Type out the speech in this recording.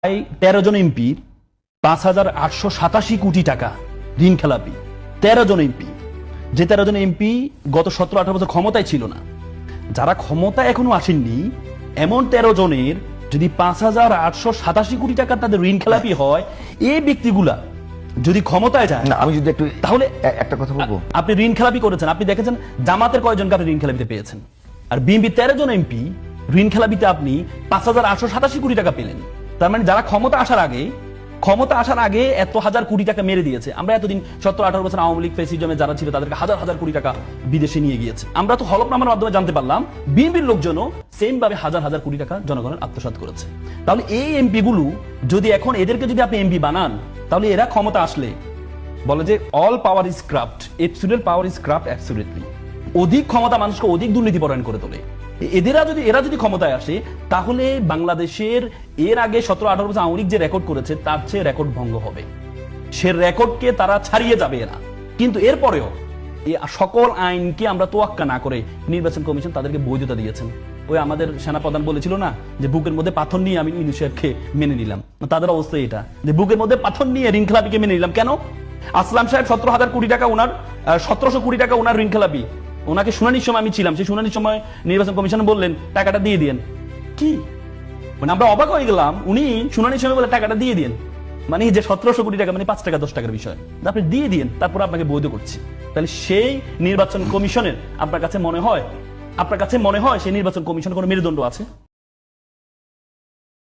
13 জন MP 5,887 কোটি টাকা ঋণ খেলাপি। 13 জন এমপি, যে 13 জন এমপি গত 17-18 বছর ক্ষমতায় ছিল না, যারা ক্ষমতায় এখনো আসেননি, এমন 13 জনের যদি 5,887 কোটি টাকা তাদের ঋণ খেলাপি হয়, এই ব্যক্তিগুলা যদি ক্ষমতায় যায়, আমি যদি একটু তাহলে একটা কথা বলবো, আপনি ঋণ খেলাপি করেছেন, আপনি দেখেছেন জামাতের কয়জনকে আপনি ঋণ খেলাপিতে পেয়েছেন, আর বিএনপি 13 জন এমপি ঋণ খেলাপিতে আপনি 5,887 কোটি টাকা পেলেন। তার মানে যারা ক্ষমতা আসার আগে এত হাজার কোটি টাকা মেরে দিয়েছে। আমরা এতদিন 17-18 বছর আওয়ামী লীগ ফেসিজমে যারা ছিল তাদেরকে হাজার হাজার কোটি টাকা বিদেশে নিয়ে গিয়েছে। আমরা তো হলফনামার মাধ্যমে জানতে পারলাম বিএনপির লোকজনও সেম ভাবে হাজার হাজার কোটি টাকা জনগণের আত্মসাৎ করেছে। তাহলে এই এমপি গুলো যদি এখন এদেরকে যদি আপনি এমপি বানান, তাহলে এরা ক্ষমতা আসলে বলে যে all power is craft, absolute power is craft absolutely. অধিক ক্ষমতা মানুষকে অধিক দুর্নীতিপরায়ণ করে তোলে। এরা যদি ক্ষমতায় আসে, তাহলে বাংলাদেশের এর আগে 17-18 বছর আওয়ামী লীগ যে রেকর্ড করেছে তার চেয়ে রেকর্ড ভঙ্গ হবে। সে রেকর্ডকে তারা ছাড়িয়ে যাবে এরা। কিন্তু এরপরেও এই সকল আইনকে আমরা তোয়াক্কা না করে নির্বাচন কমিশন তাদেরকে বৈধতা দিয়েছেন। ওই আমাদের সেনাপ্রধান বলেছিল না যে বুকের মধ্যে পাথর নিয়ে আমি ইউনূস সাহেবকে মেনে নিলাম, তাদের অবস্থা এটা যে বুকের মধ্যে পাথর নিয়ে ঋণ খেলাপিকে মেনে নিলাম। কেন? আসলাম সাহেব 17,000 কোটি টাকা ওনার, 1700 কোটি টাকা ওনার ঋণ খেলাপি। ওনাকে শুনানির সময় আমি ছিলাম, সেই শুনানির সময় নির্বাচন কমিশন বললেন টাকাটা দিয়ে দিয়েন। কি মানে আমরা অবাক হয়ে গেলাম, উনি শুনানির সময় বলে টাকাটা দিয়ে দিয়েন, মানে যে 1700 কোটি টাকা মানে 5 টাকা 10 টাকার বিষয়, আপনি দিয়ে দিয়েন, তারপর আপনাকে বৈধ করছি। তাহলে সেই নির্বাচন কমিশনের আপনার কাছে মনে হয় সেই নির্বাচন কমিশনের কোনো মেরুদণ্ড আছে?